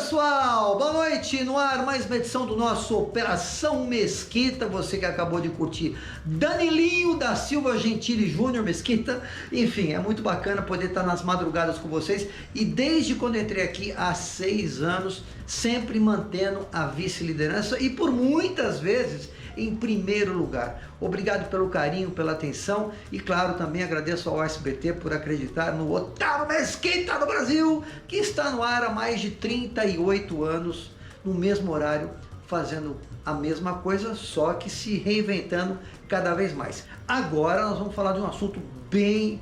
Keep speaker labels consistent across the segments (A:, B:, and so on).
A: pessoal, boa noite, no ar mais uma edição do nosso Operação Mesquita, você que acabou de curtir Danilinho da Silva Gentili Júnior Mesquita, enfim, é muito bacana poder estar nas madrugadas com vocês e desde quando entrei aqui há 6 anos, sempre mantendo a vice-liderança e por muitas vezes em primeiro lugar. Obrigado pelo carinho, pela atenção e claro, também agradeço ao SBT por acreditar no Otávio Mesquita do Brasil, que está no ar há mais de 38 anos, no mesmo horário, fazendo a mesma coisa, só que se reinventando cada vez mais. Agora nós vamos falar de um assunto bem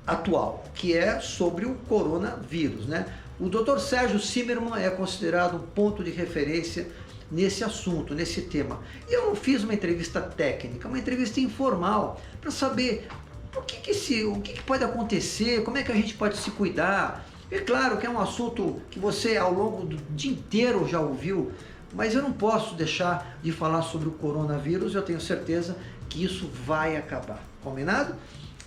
A: atual, que é sobre o coronavírus, né? O Dr. Sérgio Zimmermann é considerado um ponto de referência nesse assunto, nesse tema. E eu não fiz uma entrevista técnica, uma entrevista informal, para saber o que pode acontecer, como é que a gente pode se cuidar. É claro que é um assunto que você ao longo do dia inteiro já ouviu, mas eu não posso deixar de falar sobre o coronavírus, eu tenho certeza que isso vai acabar. Combinado?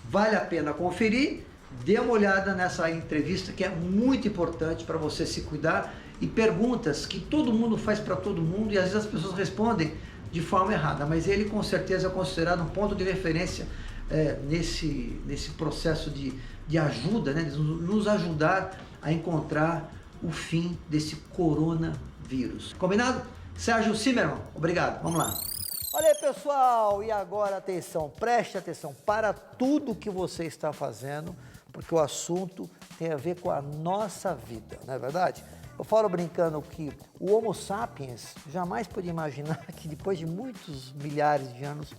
A: Vale a pena conferir, dê uma olhada nessa entrevista que é muito importante para você se cuidar e perguntas que todo mundo faz para todo mundo e às vezes as pessoas respondem de forma errada, mas ele com certeza é considerado um ponto de referência nesse processo de ajuda, né, de nos ajudar a encontrar o fim desse coronavírus. Combinado? Sérgio Zimmermann, obrigado. Vamos lá. Olha aí, pessoal, e agora atenção, preste atenção para tudo que você está fazendo, porque o assunto tem a ver com a nossa vida, não é verdade? Eu falo brincando que o Homo sapiens jamais podia imaginar que depois de muitos milhares de anos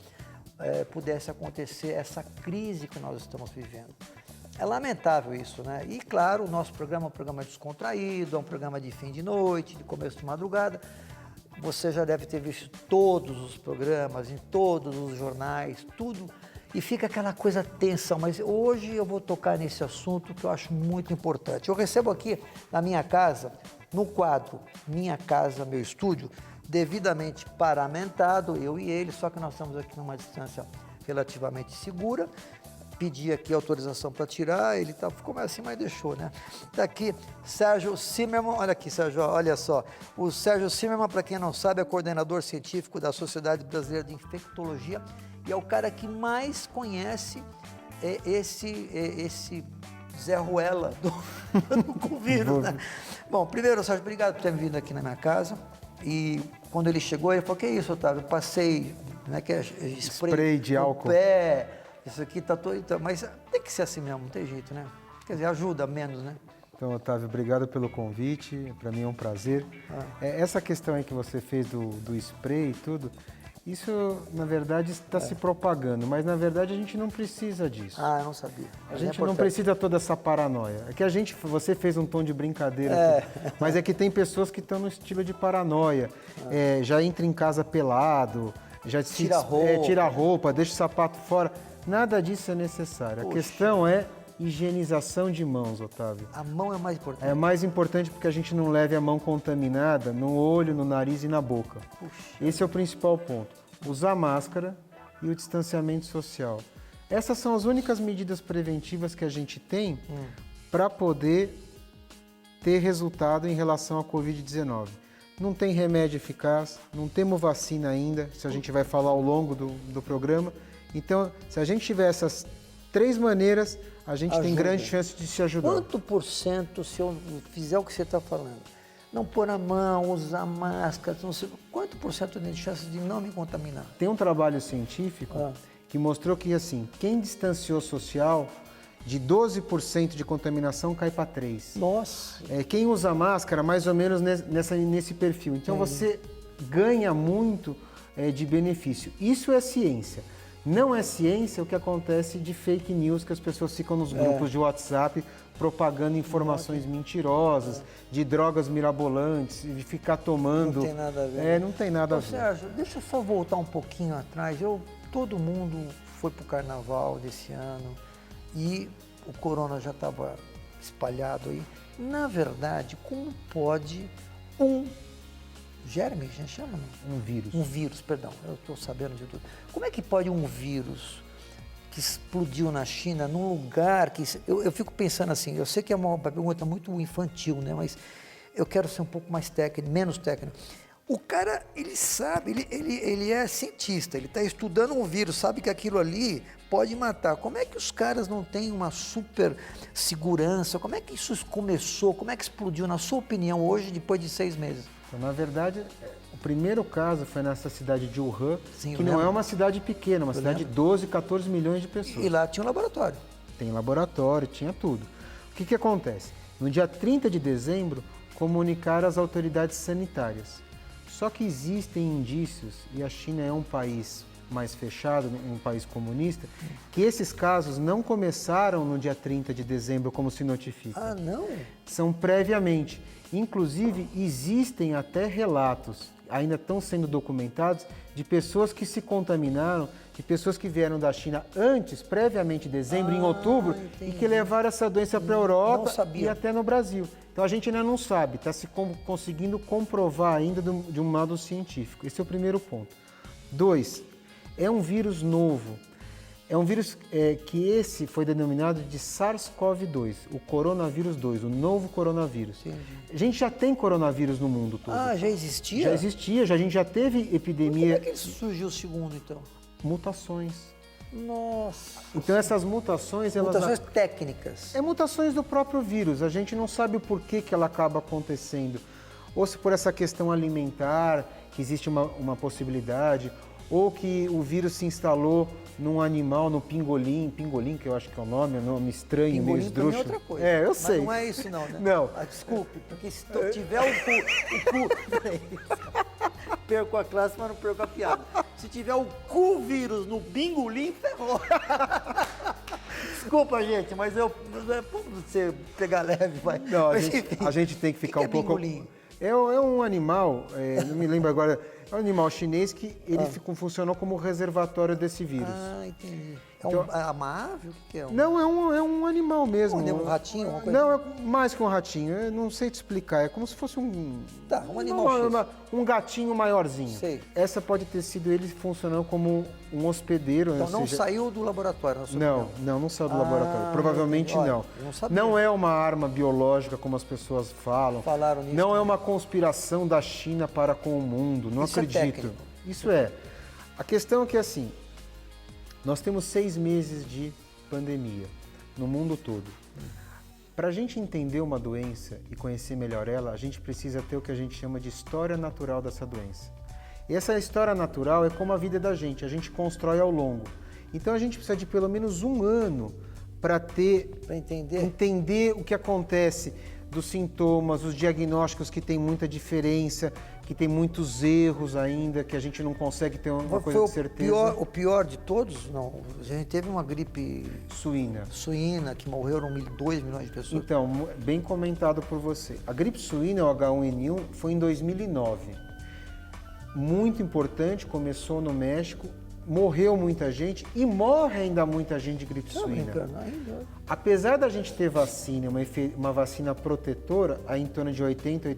A: pudesse acontecer essa crise que nós estamos vivendo. É lamentável isso, né? E claro, o nosso programa é um programa descontraído, é um programa de fim de noite, de começo de madrugada. Você já deve ter visto todos os programas, em todos os jornais, tudo. E fica aquela coisa tensa, mas hoje eu vou tocar nesse assunto que eu acho muito importante. Eu recebo aqui na minha casa, no quadro Minha Casa, Meu Estúdio, devidamente paramentado, eu e ele, só que nós estamos aqui numa distância relativamente segura. Pedi aqui autorização para tirar, ele ficou mais assim, mas deixou, né? Tá aqui, Sérgio Zimmermann, olha aqui, Sérgio, olha só. O Sérgio Zimmermann, para quem não sabe, é coordenador científico da Sociedade Brasileira de Infectologia e é o cara que mais conhece esse Zé Ruela do vírus, né? Bom, primeiro, Sérgio, obrigado por ter vindo aqui na minha casa. E quando ele chegou, ele falou, que isso, Otávio? Eu passei, né, que é spray
B: de álcool.
A: Pé, isso aqui tá todo... Mas tem que ser assim mesmo, não tem jeito, né? Quer dizer, ajuda menos, né?
B: Então, Otávio, obrigado pelo convite, para mim é um prazer. Essa questão aí que você fez do spray e tudo, isso, na verdade, está se propagando, mas, na verdade, a gente não precisa disso.
A: Ah, eu não sabia.
B: A gente não precisa toda essa paranoia. É que você fez um tom de brincadeira, mas é que tem pessoas que estão no estilo de paranoia. Já entra em casa pelado, já tira a roupa, deixa o sapato fora. Nada disso é necessário. A questão é higienização de mãos, Otávio.
A: A mão é mais importante.
B: É mais importante porque a gente não leve a mão contaminada no olho, no nariz e na boca. Esse é o principal ponto. Usar máscara e o distanciamento social. Essas são as únicas medidas preventivas que a gente tem para poder ter resultado em relação à Covid-19. Não tem remédio eficaz, não temos vacina ainda, isso a gente vai falar ao longo do programa. Então, se a gente tiver essas 3 maneiras, a gente tem grande chance de se ajudar.
A: Quanto por cento, se eu fizer o que você está falando, não pôr a mão, usar máscara, não sei, quanto por cento de chance de não me contaminar?
B: Tem um trabalho científico que mostrou que, assim, quem distanciou social, de 12% de contaminação cai para 3%.
A: Nossa!
B: Quem usa máscara, mais ou menos nesse perfil. Então, você ganha muito de benefício. Isso é ciência. Não é ciência o que acontece de fake news, que as pessoas ficam nos grupos de WhatsApp propagando informações mentirosas, de drogas mirabolantes, de ficar tomando...
A: Não tem nada a ver.
B: Não tem nada a ver.
A: Sérgio, deixa eu só voltar um pouquinho atrás. Todo mundo foi pro carnaval desse ano e o corona já estava espalhado aí. Na verdade, como pode germe, a gente chama, não?
B: Um vírus.
A: Um vírus, perdão, eu estou sabendo de tudo. Como é que pode um vírus que explodiu na China, num lugar que... Eu fico pensando assim, eu sei que é uma pergunta muito infantil, né? Mas eu quero ser um pouco mais técnico, menos técnico. O cara, ele sabe, ele é cientista, ele está estudando um vírus, sabe que aquilo ali pode matar. Como é que os caras não têm uma super segurança? Como é que isso começou? Como é que explodiu, na sua opinião, hoje, depois de 6 meses?
B: Então, na verdade, o primeiro caso foi nessa cidade de Wuhan,
A: Sim,
B: que não é uma cidade pequena, uma cidade de 12, 14 milhões de pessoas.
A: E lá tinha um laboratório.
B: Tem laboratório, tinha tudo. O que acontece? No dia 30 de dezembro, comunicaram às autoridades sanitárias. Só que existem indícios, e a China é um país mais fechado, um país comunista, que esses casos não começaram no dia 30 de dezembro, como se notifica.
A: Ah, não?
B: São previamente. Inclusive, existem até relatos, ainda estão sendo documentados, de pessoas que se contaminaram, de pessoas que vieram da China antes, previamente em dezembro, em outubro,
A: entendi.
B: e que levaram essa doença para a Europa
A: sabia.
B: e até no Brasil. Então a gente ainda não sabe, está se conseguindo comprovar ainda de um modo científico. Esse é o primeiro ponto. 2, é um vírus novo. É um vírus que esse foi denominado de SARS-CoV-2, o coronavírus 2, o novo coronavírus.
A: Entendi.
B: A gente já tem coronavírus no mundo todo.
A: Ah, já existia?
B: Já existia, a gente já teve epidemia.
A: Como é que surgiu o segundo, então?
B: Mutações.
A: Nossa.
B: Então essas mutações, elas...
A: Mutações técnicas.
B: É mutações do próprio vírus, a gente não sabe o porquê que ela acaba acontecendo. Ou se por essa questão alimentar, que existe uma possibilidade, ou que o vírus se instalou num animal, no pingolim, que eu acho que é o nome estranho,
A: Pingolim
B: meio esdrúxulo.
A: é outra coisa.
B: É, eu
A: Mas
B: sei.
A: não é isso não, né?
B: Não.
A: Ah, desculpe, porque se tiver o cu... Perco a classe, mas não perco a piada. Se tiver o cu vírus no bingolim, ferrou. Desculpa, gente, mas eu... Você pegar leve, vai.
B: Não,
A: mas, enfim,
B: a gente tem que ficar
A: que
B: um pouco...
A: bingolim?
B: É um animal, não me lembro agora, é um animal chinês que ele funcionou como reservatório desse vírus.
A: Ah, entendi.
B: Então,
A: É uma ave? O que é?
B: Não, é um animal mesmo.
A: Um ratinho? Uma coisa
B: Não, é mais que um ratinho, eu não sei te explicar, é como se fosse um...
A: Tá, um animal X.
B: Um gatinho maiorzinho.
A: Sei.
B: Essa pode ter sido ele funcionando como um hospedeiro.
A: Então não saiu do laboratório, na sua opinião?
B: Não saiu do laboratório. Provavelmente
A: entendi.
B: não.
A: Olha, eu não sabia.
B: Não é uma arma biológica, como as pessoas falam.
A: Falaram nisso.
B: Não é uma conspiração da China para com o mundo. Não
A: Isso é
B: acredito.
A: técnico.
B: Isso é. A questão é que, assim, nós temos 6 meses de pandemia no mundo todo. Para a gente entender uma doença e conhecer melhor ela, a gente precisa ter o que a gente chama de história natural dessa doença. E essa história natural é como a vida da gente, a gente constrói ao longo. Então a gente precisa de pelo menos 1 ano para entender o que acontece dos sintomas, os diagnósticos que tem muita diferença, que tem muitos erros ainda, que a gente não consegue ter uma coisa de certeza.
A: O pior de todos? Não, a gente teve uma gripe
B: suína
A: que morreram 2 milhões de pessoas.
B: Então, bem comentado por você. A gripe suína, o H1N1, foi em 2009. Muito importante, começou no México, morreu muita gente e morre ainda muita gente de gripe suína. Apesar da gente ter vacina, uma vacina protetora, em torno de 80% a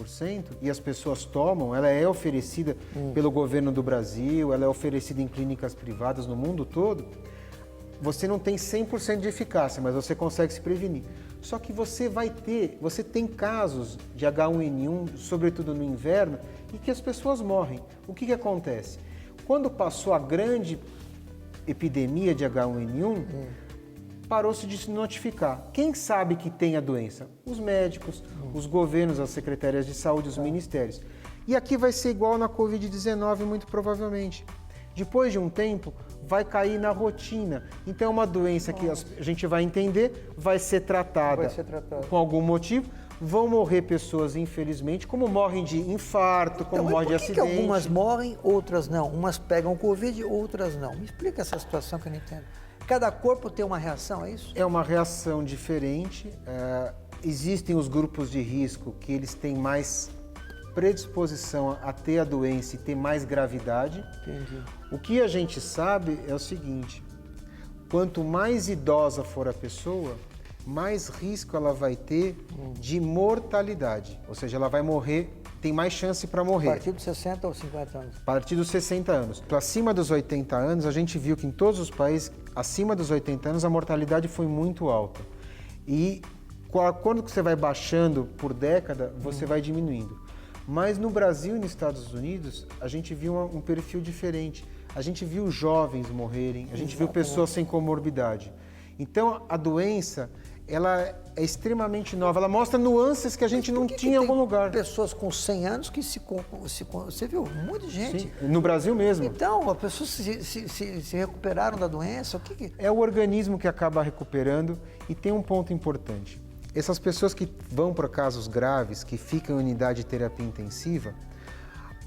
B: 85%, e as pessoas tomam, ela é oferecida pelo governo do Brasil, ela é oferecida em clínicas privadas no mundo todo, você não tem 100% de eficácia, mas você consegue se prevenir. Só que você tem casos de H1N1, sobretudo no inverno, e que as pessoas morrem. O que acontece? Quando passou a grande epidemia de H1N1, parou-se de se notificar. Quem sabe que tem a doença? Os médicos, os governos, as secretarias de saúde, os ministérios. E aqui vai ser igual na Covid-19, muito provavelmente. Depois de um tempo, vai cair na rotina. Então é uma doença que a gente vai entender, vai ser tratada com algum motivo. Vão morrer pessoas, infelizmente, como morrem de infarto, como morrem de acidente.
A: Por que algumas morrem, outras não? Umas pegam Covid, outras não. Me explica essa situação que eu não entendo. Cada corpo tem uma reação, é isso?
B: É uma reação diferente. Existem os grupos de risco que eles têm mais predisposição a ter a doença e ter mais gravidade.
A: Entendi.
B: O que a gente sabe é o seguinte: quanto mais idosa for a pessoa, mais risco ela vai ter de mortalidade. Ou seja, ela vai morrer, tem mais chance para morrer.
A: A partir dos 60 ou 50 anos?
B: A partir dos 60 anos. Acima dos 80 anos, a gente viu que em todos os países, acima dos 80 anos, a mortalidade foi muito alta. E quando você vai baixando por década, você vai diminuindo. Mas no Brasil e nos Estados Unidos, a gente viu um perfil diferente. A gente viu jovens morrerem, a gente viu pessoas sem comorbidade. Então, a doença, ela é extremamente nova. Ela mostra nuances que a gente não tinha em algum lugar.
A: Pessoas com 100 anos que você viu, um monte de gente.
B: Sim, no Brasil mesmo.
A: Então, as pessoas se recuperaram da doença.
B: É o organismo que acaba recuperando e tem um ponto importante. Essas pessoas que vão para casos graves, que ficam em unidade de terapia intensiva,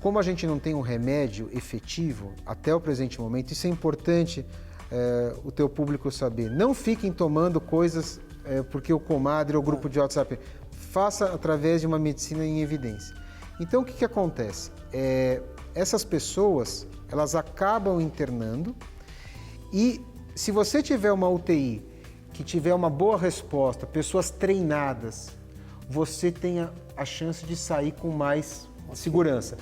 B: como a gente não tem um remédio efetivo até o presente momento, isso é importante o teu público saber. Não fiquem tomando coisas porque o comadre ou o grupo de WhatsApp. Faça através de uma medicina em evidência. Então, o que acontece? Essas pessoas, elas acabam internando e se você tiver uma UTI que tiver uma boa resposta, pessoas treinadas, você tem a chance de sair com mais segurança.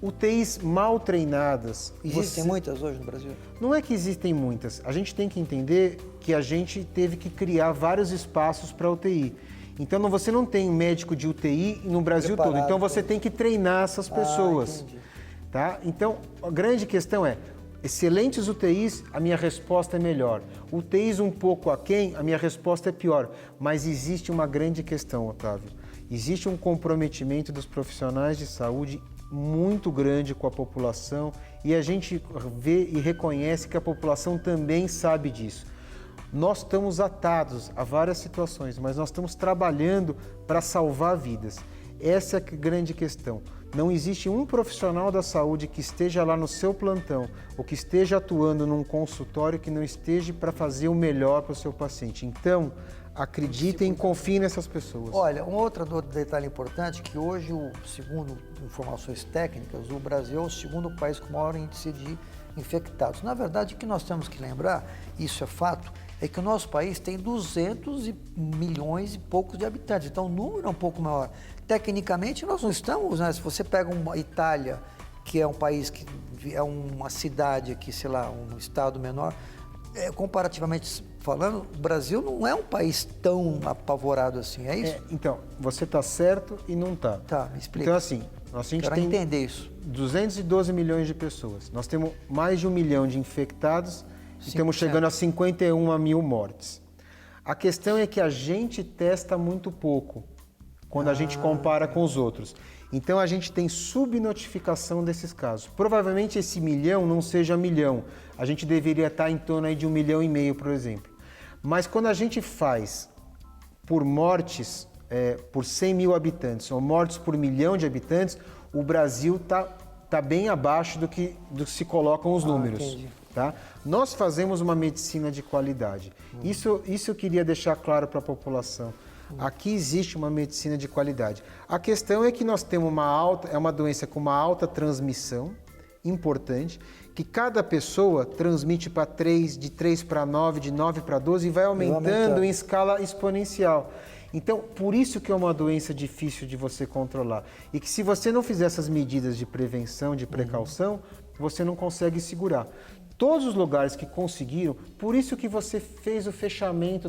B: UTIs mal treinadas...
A: Existem muitas hoje no Brasil?
B: Não é que existem muitas. A gente tem que entender que a gente teve que criar vários espaços para UTI. Então, você não tem um médico de UTI no Brasil todo. Então, você tem que treinar essas pessoas. Tá? Então, a grande questão é, excelentes UTIs, a minha resposta é melhor. UTIs um pouco aquém, a minha resposta é pior. Mas existe uma grande questão, Otávio. Existe um comprometimento dos profissionais de saúde muito grande com a população e a gente vê e reconhece que a população também sabe disso. Nós estamos atados a várias situações, mas nós estamos trabalhando para salvar vidas. Essa é a grande questão. Não existe um profissional da saúde que esteja lá no seu plantão ou que esteja atuando num consultório que não esteja para fazer o melhor para o seu paciente. Então, acreditem e confiem nessas pessoas.
A: Olha, um outro detalhe importante, que hoje, segundo informações técnicas, o Brasil é o segundo país com maior índice de infectados. Na verdade, o que nós temos que lembrar, isso é fato, é que o nosso país tem 200 milhões e poucos de habitantes, então o número é um pouco maior. Tecnicamente, nós não estamos, né? Se você pega uma Itália, que é um país que é uma cidade aqui, sei lá, um estado menor, comparativamente falando, o Brasil não é um país tão apavorado assim, é isso?
B: Então, você está certo e não está.
A: Tá, me explica.
B: Então, assim, a gente
A: Quero
B: tem
A: entender isso.
B: 212 milhões de pessoas. Nós temos mais de 1 milhão de infectados e estamos chegando a 51 mil mortes. A questão é que a gente testa muito pouco quando a gente compara com os outros. Então, a gente tem subnotificação desses casos. Provavelmente esse milhão não seja milhão. A gente deveria estar em torno aí de 1,5 milhão, por exemplo. Mas quando a gente faz por mortes por 100 mil habitantes ou mortes por 1 milhão de habitantes, o Brasil tá bem abaixo do que se colocam os números.
A: Entendi.
B: Tá? Nós fazemos uma medicina de qualidade. Isso eu queria deixar claro para a população. Aqui existe uma medicina de qualidade. A questão é que nós temos uma doença com uma alta transmissão, importante, que cada pessoa transmite para 3, de 3 para 9, de 9 para 12 e vai aumentando em escala exponencial. Então, por isso que é uma doença difícil de você controlar. E que se você não fizer essas medidas de prevenção, de precaução, você não consegue segurar. Todos os lugares que conseguiram, por isso que você fez o fechamento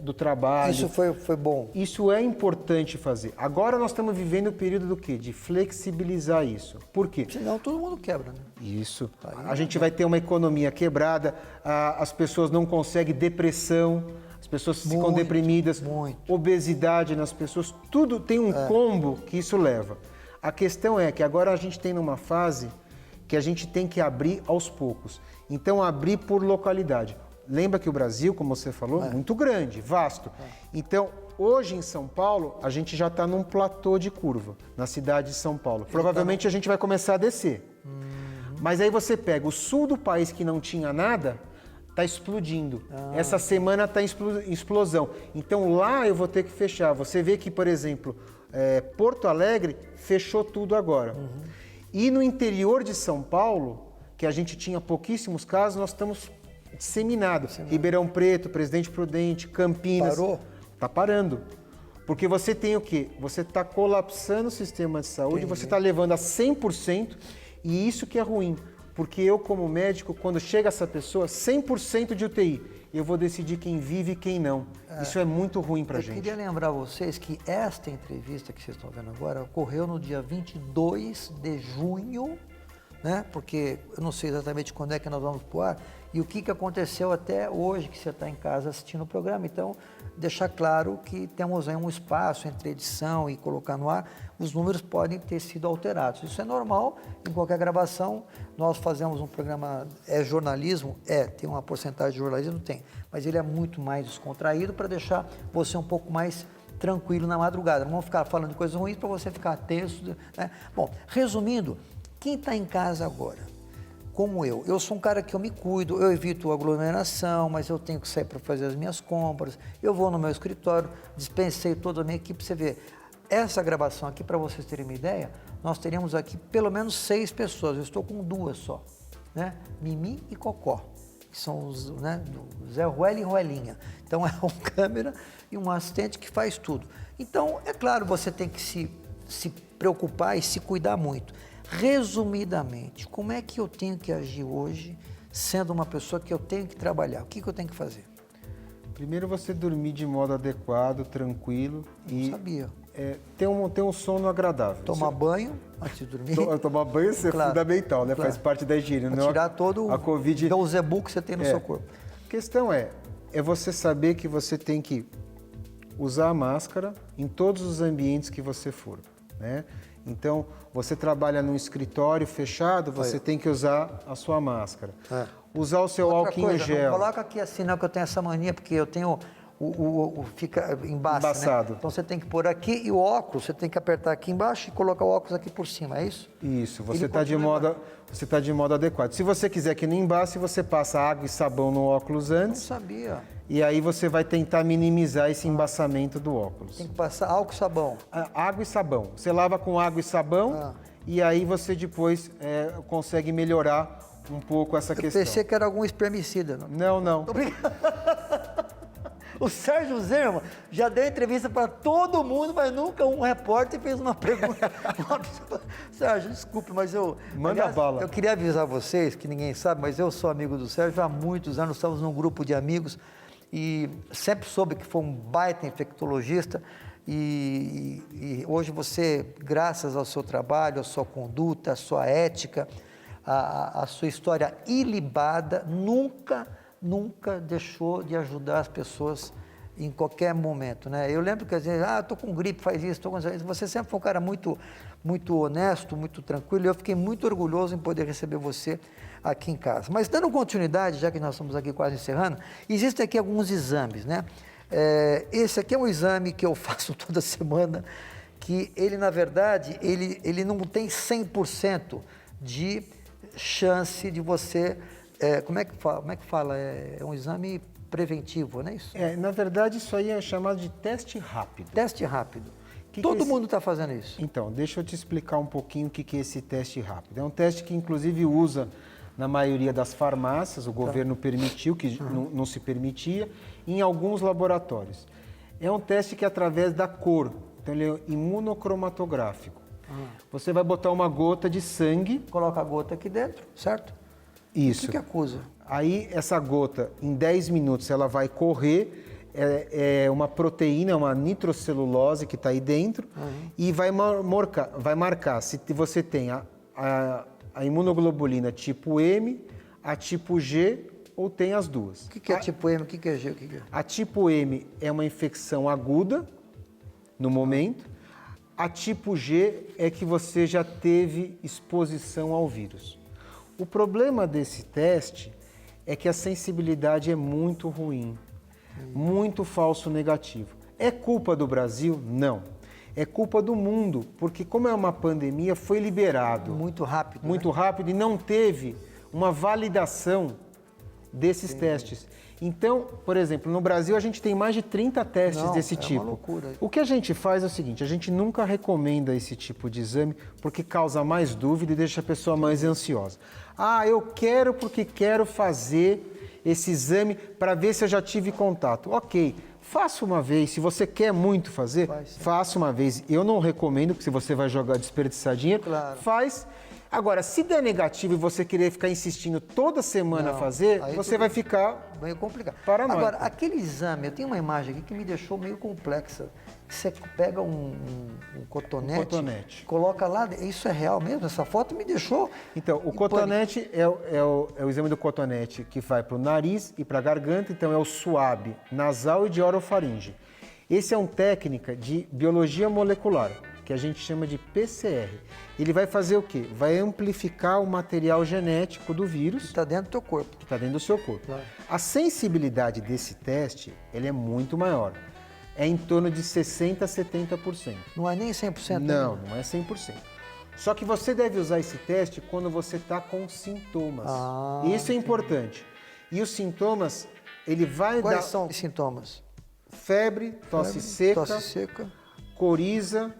B: do trabalho.
A: Isso foi bom.
B: Isso é importante fazer. Agora nós estamos vivendo o período do quê? De flexibilizar isso. Por quê?
A: Senão todo mundo quebra, né?
B: Isso. A gente vai ter uma economia quebrada, as pessoas não conseguem depressão, as pessoas ficam deprimidas, obesidade nas pessoas, tudo tem um combo que isso leva. A questão é que agora a gente tem numa fase que a gente tem que abrir aos poucos. Então, abrir por localidade. Lembra que o Brasil, como você falou, é muito grande, vasto. Então, hoje em São Paulo, a gente já está num platô de curva, na cidade de São Paulo. Provavelmente a gente vai começar a descer. Mas aí você pega o sul do país que não tinha nada, está explodindo. Essa semana está em explosão. Então, lá eu vou ter que fechar. Você vê que, por exemplo, Porto Alegre fechou tudo agora. E no interior de São Paulo, que a gente tinha pouquíssimos casos, nós estamos disseminados. Ribeirão Preto, Presidente Prudente, Campinas.
A: Parou?
B: Está parando. Porque você tem o quê? Você está colapsando o sistema de saúde, você está levando a 100%, e isso que é ruim. Porque eu, como médico, quando chega essa pessoa, 100% de UTI, eu vou decidir quem vive e quem não. Isso é muito ruim para a gente.
A: Eu queria lembrar vocês que esta entrevista que vocês estão vendo agora ocorreu no dia 22 de junho, né? Porque eu não sei exatamente quando é que nós vamos pro ar e o que aconteceu até hoje que você está em casa assistindo o programa. Então, deixar claro que temos aí um espaço entre edição e colocar no ar, os números podem ter sido alterados. Isso é normal, em qualquer gravação, nós fazemos um programa, é jornalismo? Tem uma porcentagem de jornalismo? Tem, mas ele é muito mais descontraído para deixar você um pouco mais tranquilo na madrugada. Não vamos ficar falando de coisas ruins para você ficar tenso, né? Bom, resumindo, quem está em casa agora, como eu sou um cara que eu me cuido, eu evito aglomeração, mas eu tenho que sair para fazer as minhas compras, eu vou no meu escritório, dispensei toda a minha equipe, você vê, essa gravação aqui, para vocês terem uma ideia, nós teríamos aqui pelo menos 6 pessoas, eu estou com 2 só, né? Mimi e Cocó, que são os, né, do Zé Ruela e Ruelinha. Então é uma câmera e um assistente que faz tudo. Então, é claro, você tem que se preocupar e se cuidar muito. Resumidamente, como é que eu tenho que agir hoje, sendo uma pessoa que eu tenho que trabalhar? O que eu tenho que fazer?
B: Primeiro você dormir de modo adequado, tranquilo e
A: sabia.
B: Ter um sono agradável.
A: Tomar banho antes de dormir.
B: Tomar banho é fundamental, né? Faz parte da higiene.
A: Pra tirar todo
B: a COVID...
A: o Beelzebub que você tem no seu corpo.
B: A questão é você saber que você tem que usar a máscara em todos os ambientes que você for, né? Então, você trabalha num escritório fechado, você tem que usar a sua máscara. Usar o seu álcool em gel.
A: Não coloca aqui assim, não, que eu tenho essa mania, porque eu tenho fica embaçado. Né? Então você tem que pôr aqui e o óculos, você tem que apertar aqui embaixo e colocar o óculos aqui por cima, é isso?
B: Isso, você está de modo adequado. Se você quiser que não embace, você passa água e sabão no óculos antes.
A: Não sabia.
B: E aí você vai tentar minimizar esse embaçamento do óculos.
A: Tem que passar álcool e sabão.
B: Água e sabão. Você lava com água e sabão e aí você depois consegue melhorar um pouco essa questão.
A: Eu pensei que era algum espermicida.
B: Não.
A: Obrigado. O Sérgio Zerman já deu entrevista para todo mundo, mas nunca um repórter fez uma pergunta. Sérgio, desculpe, mas
B: Manda bala.
A: Eu queria avisar vocês, que ninguém sabe, mas eu sou amigo do Sérgio há muitos anos, estamos num grupo de amigos e sempre soube que foi um baita infectologista e hoje você, graças ao seu trabalho, à sua conduta, à sua ética, à sua história ilibada, nunca deixou de ajudar as pessoas em qualquer momento, né? Eu lembro que às vezes, estou com gripe, faz isso, estou com isso. Você sempre foi um cara muito honesto, muito tranquilo, e eu fiquei muito orgulhoso em poder receber você aqui em casa. Mas dando continuidade, já que nós estamos aqui quase encerrando, existem aqui alguns exames, né? Esse aqui é um exame que eu faço toda semana, que ele, na verdade, ele não tem 100% de chance de você... como é que fala? É um exame preventivo, não é isso?
B: Na verdade, isso aí é chamado de teste rápido.
A: Teste rápido. Todo mundo está fazendo isso.
B: Então, deixa eu te explicar um pouquinho o que é esse teste rápido. É um teste que, inclusive, usa na maioria das farmácias, o governo permitiu, que não se permitia, em alguns laboratórios. É um teste que é através da cor, então ele é imunocromatográfico. Você vai botar uma gota de sangue...
A: Coloca a gota aqui dentro, certo?
B: Isso.
A: O que acusa?
B: Aí, essa gota, em 10 minutos, ela vai correr, é uma proteína, uma nitrocelulose que está aí dentro, e vai marcar se você tem a imunoglobulina tipo M, a tipo G, ou tem as duas.
A: O que é tipo M, o que é G?
B: A tipo M é uma infecção aguda, no momento. A tipo G é que você já teve exposição ao vírus. O problema desse teste é que a sensibilidade é muito ruim, muito falso negativo. É culpa do Brasil? Não. É culpa do mundo, porque como é uma pandemia, foi liberado.
A: Muito rápido.
B: Muito rápido e não teve uma validação desses testes. Então, por exemplo, no Brasil a gente tem mais de 30 testes desse tipo. É uma
A: loucura.
B: O que a gente faz é o seguinte, a gente nunca recomenda esse tipo de exame porque causa mais dúvida e deixa a pessoa mais ansiosa. Eu quero porque quero fazer esse exame para ver se eu já tive contato. Ok, faça uma vez, se você quer muito fazer, faça uma vez. Eu não recomendo, porque se você vai jogar desperdiçar dinheiro, faz. Agora, se der negativo e você querer ficar insistindo toda semana a
A: Não,
B: fazer,
A: aí
B: você
A: tudo
B: vai ficar
A: meio complicado.
B: paranoico.
A: Agora, aquele exame, eu tenho uma imagem aqui que me deixou meio complexa. Você pega um cotonete, coloca lá, isso é real mesmo? Essa foto me deixou...
B: Então, o cotonete é o exame do cotonete que vai para o nariz e para a garganta, então é o suave nasal e de orofaringe. Esse é uma técnica de biologia molecular, que a gente chama de PCR. Ele vai fazer o quê? Vai amplificar o material genético do vírus.
A: Que está dentro do teu corpo.
B: Que está dentro do seu corpo.
A: Claro.
B: A sensibilidade desse teste, ele é muito maior. É em torno de 60% a 70%.
A: Não é nem 100%?
B: Não, não é 100%. Só que você deve usar esse teste quando você está com sintomas. Isso é importante. E os sintomas, ele vai dar...
A: Quais são os sintomas?
B: Febre, tosse seca, coriza,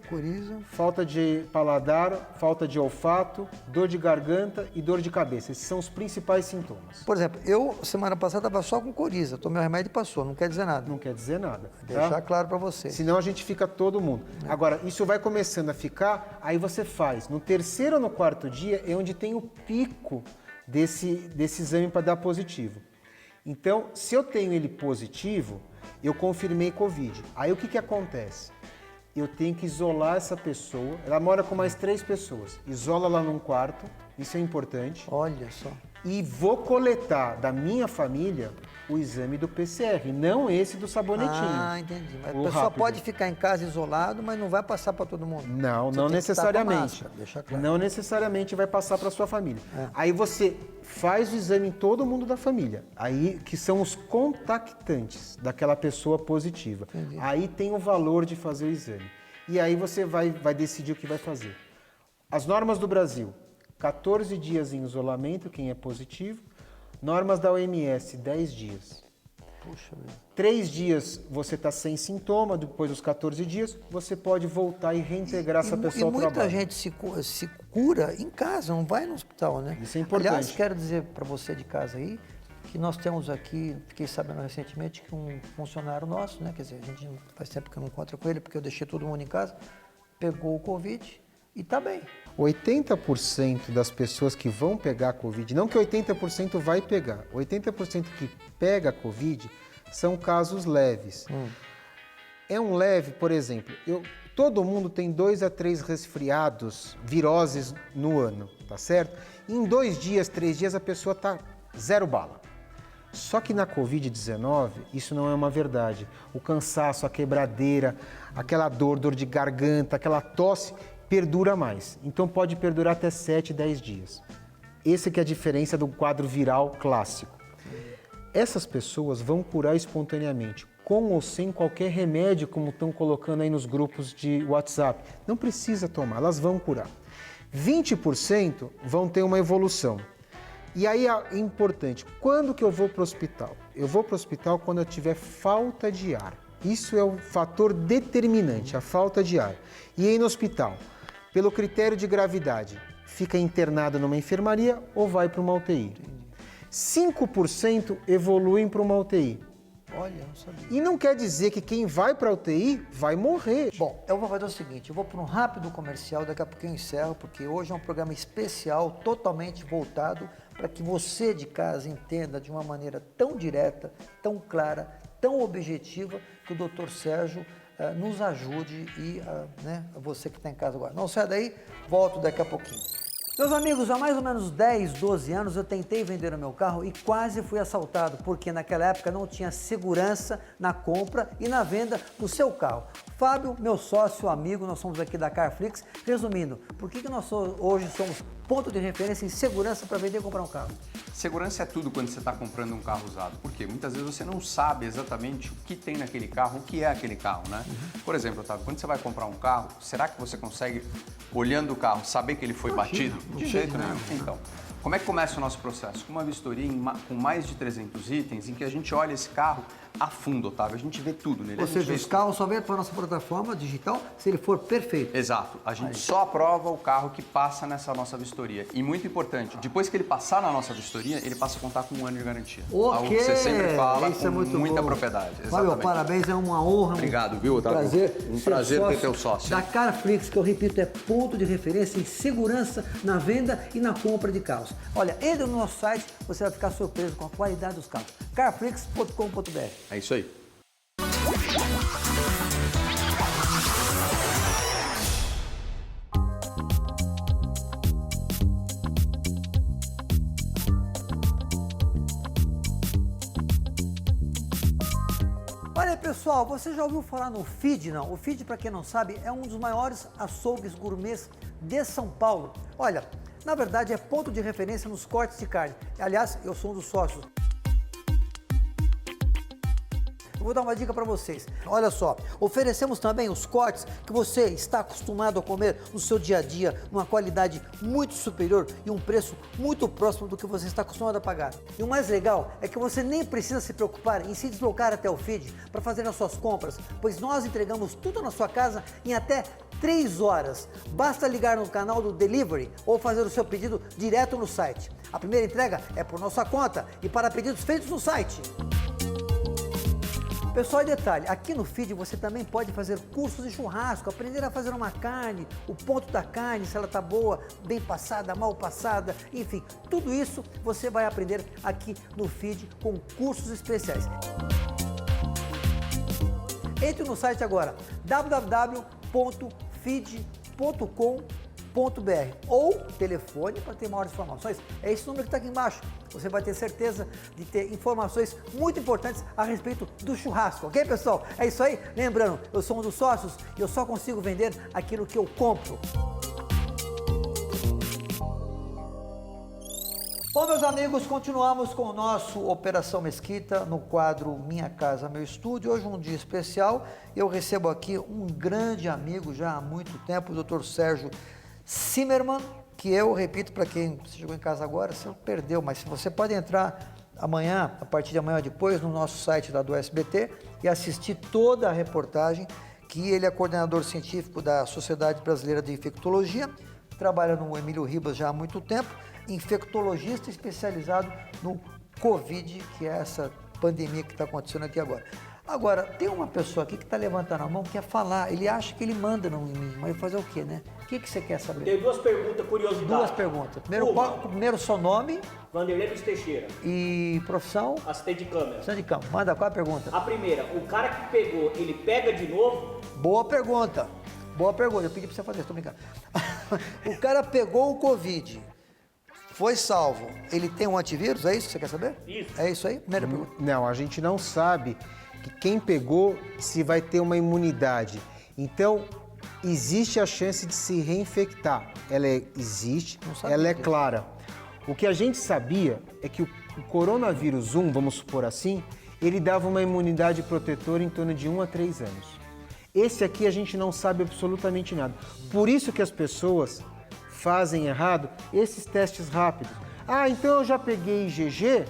B: falta de paladar, falta de olfato, dor de garganta e dor de cabeça. Esses são os principais sintomas.
A: Por exemplo, eu semana passada estava só com coriza, tomei o remédio e passou, não quer dizer nada.
B: Não quer dizer nada.
A: Deixar claro para você.
B: Senão a gente fica todo mundo. Agora, isso vai começando a ficar, aí você faz. No terceiro ou no quarto dia é onde tem o pico desse exame para dar positivo. Então, se eu tenho ele positivo, eu confirmei Covid. Aí o que acontece? Eu tenho que isolar essa pessoa, ela mora com mais 3 pessoas, isola lá num quarto, isso é importante.
A: Olha só.
B: E vou coletar da minha família o exame do PCR, não esse do sabonetinho.
A: Ah, entendi. Mas a pessoa pode ficar em casa isolado, mas não vai passar para todo mundo.
B: Não, não necessariamente.
A: Deixa claro.
B: Não necessariamente vai passar para sua família. Aí você faz o exame em todo mundo da família, aí que são os contactantes daquela pessoa positiva.
A: Entendi.
B: Aí tem o valor de fazer o exame. E aí você vai decidir o que vai fazer. As normas do Brasil, 14 dias em isolamento, quem é positivo. Normas da OMS, 10 dias.
A: Puxa vida.
B: 3 dias você está sem sintoma, depois dos 14 dias, você pode voltar e reintegrar essa pessoa ao trabalho.
A: E muita gente se cura em casa, não vai no hospital, né?
B: Isso é importante.
A: Aliás, quero dizer para você de casa aí, que nós temos aqui, fiquei sabendo recentemente, que um funcionário nosso, né? Quer dizer, a gente faz tempo que eu não encontro com ele, porque eu deixei todo mundo em casa, pegou o Covid e está bem.
B: 80% das pessoas que vão pegar a Covid, não que 80% vai pegar, 80% que pega a Covid são casos leves. É um leve, por exemplo, todo mundo tem 2 a 3 resfriados, viroses no ano, tá certo? Em 2 dias, 3 dias a pessoa tá 0 bala. Só que na Covid-19 isso não é uma verdade. O cansaço, a quebradeira, aquela dor de garganta, aquela tosse, perdura mais. Então pode perdurar até 7, 10 dias. Essa que é a diferença do quadro viral clássico. Essas pessoas vão curar espontaneamente, com ou sem qualquer remédio, como estão colocando aí nos grupos de WhatsApp. Não precisa tomar, elas vão curar. 20% vão ter uma evolução. E aí é importante, quando que eu vou para o hospital? Eu vou para o hospital quando eu tiver falta de ar. Isso é o fator determinante, a falta de ar. E aí no hospital? Pelo critério de gravidade, fica internado numa enfermaria ou vai para uma UTI. 5% evoluem para uma UTI.
A: Olha, não sabia.
B: E não quer dizer que quem vai para a UTI vai morrer.
A: Bom, eu vou fazer o seguinte, eu vou para um rápido comercial, daqui a pouquinho eu encerro, porque hoje é um programa especial, totalmente voltado para que você de casa entenda de uma maneira tão direta, tão clara, tão objetiva, que o Dr. Sérgio nos ajude e você que está em casa agora. Não sai daí, volto daqui a pouquinho. Meus amigos, há mais ou menos 10, 12 anos eu tentei vender o meu carro e quase fui assaltado, porque naquela época não tinha segurança na compra e na venda do seu carro. Fábio, meu sócio, amigo, nós somos aqui da Carflix. Resumindo, por que nós hoje somos ponto de referência em segurança para vender e comprar um carro?
C: Segurança é tudo quando você está comprando um carro usado, porque muitas vezes você não sabe exatamente o que tem naquele carro, o que é aquele carro, né? Por exemplo, Otávio, quando você vai comprar um carro, será que você consegue, olhando o carro, saber que ele foi batido? De jeito nenhum. Então, Como é que começa o nosso processo? Com uma vistoria com mais de 300 itens, em que a gente olha esse carro a fundo, Otávio. A gente vê tudo nele.
A: Ou seja, os carros só vêm para a nossa plataforma digital se ele for perfeito.
C: Exato. A gente só aprova o carro que passa nessa nossa vistoria. E muito importante, depois que ele passar na nossa vistoria, ele passa a contar com 1 ano de garantia. Algo que você sempre fala
A: isso
C: com
A: é muito
C: muita
A: bom.
C: propriedade.
A: Fábio,
C: Exatamente.
A: parabéns, é uma honra.
C: Obrigado, viu, Otávio? Um
A: ser
C: prazer ter
A: sócio
C: teu sócio.
A: Da Carflix, que eu repito, é ponto de referência em segurança na venda e na compra de carros. Olha, entre no nosso site, você vai ficar surpreso com a qualidade dos carros. carflix.com.br.
C: É isso aí.
A: Olha pessoal, você já ouviu falar no Feed, não? O Feed, para quem não sabe, é um dos maiores açougues gourmets de São Paulo. Olha, na verdade é ponto de referência nos cortes de carne. Aliás, eu sou um dos sócios. Eu vou dar uma dica para vocês. Olha só, oferecemos também os cortes que você está acostumado a comer no seu dia a dia, numa qualidade muito superior e um preço muito próximo do que você está acostumado a pagar. E o mais legal é que você nem precisa se preocupar em se deslocar até o Feed para fazer as suas compras, pois nós entregamos tudo na sua casa em até 3 horas. Basta ligar no canal do Delivery ou fazer o seu pedido direto no site. A primeira entrega é por nossa conta e para pedidos feitos no site. Pessoal, e detalhe, aqui no Feed você também pode fazer cursos de churrasco, aprender a fazer uma carne, o ponto da carne, se ela está boa, bem passada, mal passada, enfim, tudo isso você vai aprender aqui no Feed com cursos especiais. Entre no site agora, www.feed.com.br ou telefone para ter maiores informações. É esse número que está aqui embaixo. Você vai ter certeza de ter informações muito importantes a respeito do churrasco, ok, pessoal? É isso aí. Lembrando, eu sou um dos sócios e eu só consigo vender aquilo que eu compro. Bom, meus amigos, continuamos com o nosso Operação Mesquita no quadro Minha Casa, Meu Estúdio. Hoje um dia especial. Eu recebo aqui um grande amigo já há muito tempo, o Dr. Sérgio Zimmermann, que eu repito para quem chegou em casa agora, você perdeu, mas você pode entrar amanhã, a partir de amanhã depois, no nosso site lá do SBT e assistir toda a reportagem, que ele é coordenador científico da Sociedade Brasileira de Infectologia, trabalha no Emílio Ribas já há muito tempo, infectologista especializado no Covid, que é essa pandemia que está acontecendo aqui agora. Agora, tem uma pessoa aqui que está levantando a mão, quer falar, ele acha que ele manda não em mim, mas fazer o quê, né? O que você quer saber?
D: Tem 2 perguntas, curiosidade.
A: 2 perguntas. Primeiro seu nome
D: Vanderlei Luiz Teixeira,
A: e profissão.
D: assistente de câmera.
A: Assistente de campo. Manda, qual é a pergunta?
D: A primeira, o cara que pegou, ele pega de novo?
A: Boa pergunta. Boa pergunta. Eu pedi para você fazer, estou brincando. O cara pegou o Covid, foi salvo. Ele tem um antivírus? É isso que você quer saber?
D: Isso.
A: É isso aí? Primeira pergunta.
B: Não, a gente não sabe que quem pegou se vai ter uma imunidade. Então, existe a chance de se reinfectar. Ela existe, ela é clara. O que a gente sabia é que o coronavírus 1, vamos supor assim, ele dava uma imunidade protetora em torno de 1 a 3 anos. Esse aqui a gente não sabe absolutamente nada. Por isso que as pessoas fazem errado esses testes rápidos. Ah, então eu já peguei IgG,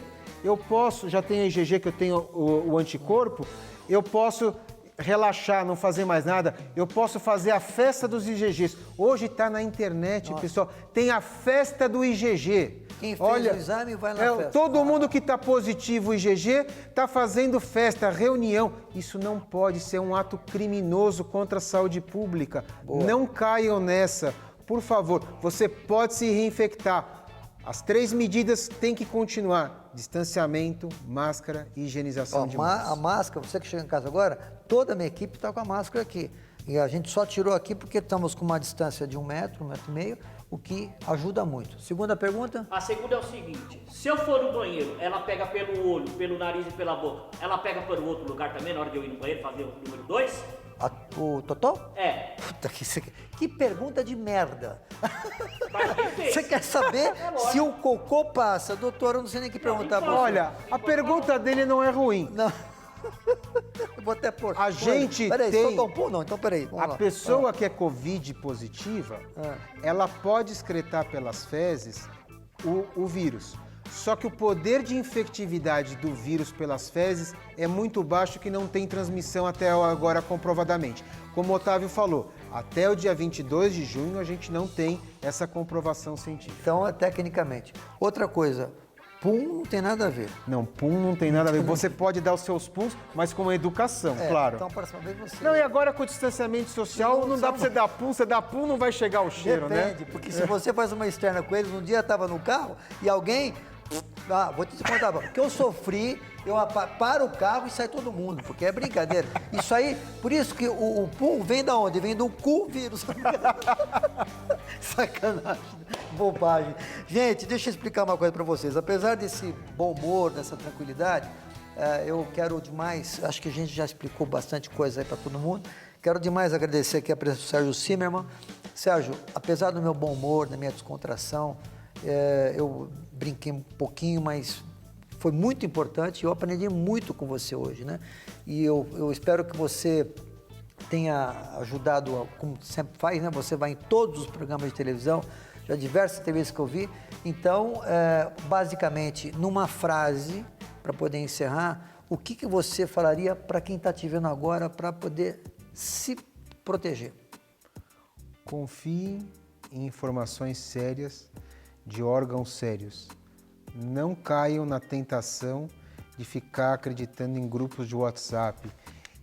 B: eu posso, já tenho IgG que eu tenho o anticorpo, eu posso relaxar, não fazer mais nada, eu posso fazer a festa dos IgGs. Hoje está na internet, pessoal, tem a festa do IgG.
A: Quem fez o exame vai na festa.
B: Todo mundo que está positivo IgG está fazendo festa, reunião. Isso não pode ser um ato criminoso contra a saúde pública.
A: Boa.
B: Não caiam nessa. Por favor, você pode se reinfectar. As 3 medidas têm que continuar. Distanciamento, máscara e higienização de mãos.
A: A máscara, você que chega em casa agora, toda a minha equipe está com a máscara aqui. E a gente só tirou aqui porque estamos com uma distância de 1 metro, 1,5 metro, o que ajuda muito. Segunda pergunta?
D: A segunda é o seguinte, se eu for no banheiro, ela pega pelo olho, pelo nariz e pela boca, ela pega para o outro lugar também na hora de eu ir no banheiro fazer o número 2?
A: O Totó?
D: É.
A: Puta, que pergunta de merda.
D: Mas quem fez?
A: Você quer saber se o cocô passa? Doutor, eu não sei nem o que perguntar pra você.
B: Olha, a pergunta dele não é ruim.
A: Não. Eu vou até pôr.
B: A gente
A: peraí,
B: tem-
A: soltar um pouco? Não, então peraí. Vamos
B: A
A: lá.
B: pessoa que é Covid positiva, ela pode excretar pelas fezes o vírus. Só que o poder de infectividade do vírus pelas fezes é muito baixo, que não tem transmissão até agora comprovadamente. Como o Otávio falou, até o dia 22 de junho a gente não tem essa comprovação científica.
A: Então, tecnicamente. Outra coisa, pum não tem nada a ver.
B: Não, pum não tem nada a ver. Você pode dar os seus puns, mas com educação, claro.
A: Então, a próxima vez você...
B: Não, e agora com o distanciamento social, não dá pra você dar pum, não vai chegar o cheiro,
A: Depende,
B: né?
A: porque se você faz uma externa com eles, um dia eu estava no carro e alguém... vou te contar, porque eu sofri, eu paro o carro e sai todo mundo, porque é brincadeira. Isso aí, por isso que o pum vem da onde? Vem do cu vírus. Sacanagem, bobagem. Gente, deixa eu explicar uma coisa para vocês. Apesar desse bom humor, dessa tranquilidade, eu quero demais, acho que a gente já explicou bastante coisa aí para todo mundo. Quero demais agradecer aqui a presença do Sérgio Zimmermann. Sérgio, apesar do meu bom humor, da minha descontração, eu brinquei um pouquinho, mas foi muito importante. Eu aprendi muito com você hoje, né? E eu espero que você tenha ajudado, como sempre faz, né? Você vai em todos os programas de televisão, já diversas entrevistas que eu vi. Então, basicamente, numa frase, para poder encerrar, o que você falaria para quem está te vendo agora para poder se proteger?
B: Confie em informações sérias de órgãos sérios. Não caiam na tentação de ficar acreditando em grupos de WhatsApp,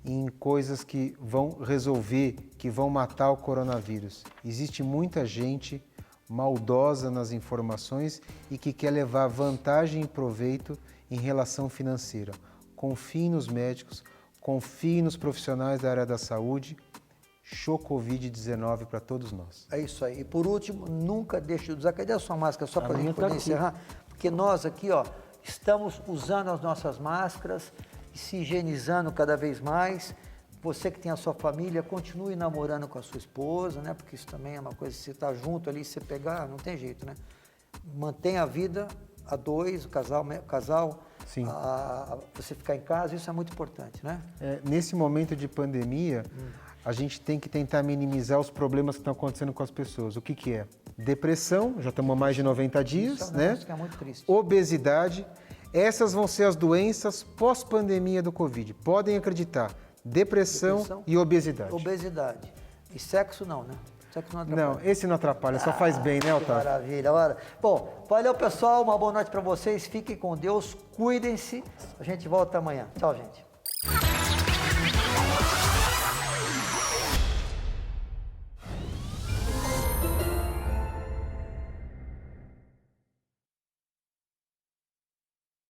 B: em coisas que vão resolver, que vão matar o coronavírus. Existe muita gente maldosa nas informações e que quer levar vantagem e proveito em relação financeira. Confie nos médicos, confie nos profissionais da área da saúde. Show Covid-19 para todos nós.
A: É isso aí. E por último, nunca deixe de usar. Cadê a sua máscara? Só para a gente
B: tá
A: poder
B: aqui.
A: encerrar. Porque nós aqui, ó, estamos usando as nossas máscaras e se higienizando cada vez mais. Você que tem a sua família, continue namorando com a sua esposa, né? Porque isso também é uma coisa, você está junto ali, você pegar, não tem jeito, né? Mantenha a vida a dois, o casal
B: Sim.
A: Você ficar em casa, isso é muito importante, né?
B: Nesse momento de pandemia, a gente tem que tentar minimizar os problemas que estão acontecendo com as pessoas. O que é? Depressão, já estamos há mais de 90 dias,
A: Isso é um
B: né?
A: negócio que é muito triste.
B: Obesidade. Essas vão ser as doenças pós-pandemia do Covid. Podem acreditar. Depressão e obesidade.
A: Obesidade. E sexo não, né? Sexo não atrapalha.
B: Não, esse não atrapalha, só faz bem, né,
A: Que
B: Otávio?
A: maravilha. Ora. Bom, valeu, pessoal. Uma boa noite para vocês. Fiquem com Deus. Cuidem-se. A gente volta amanhã. Tchau, gente.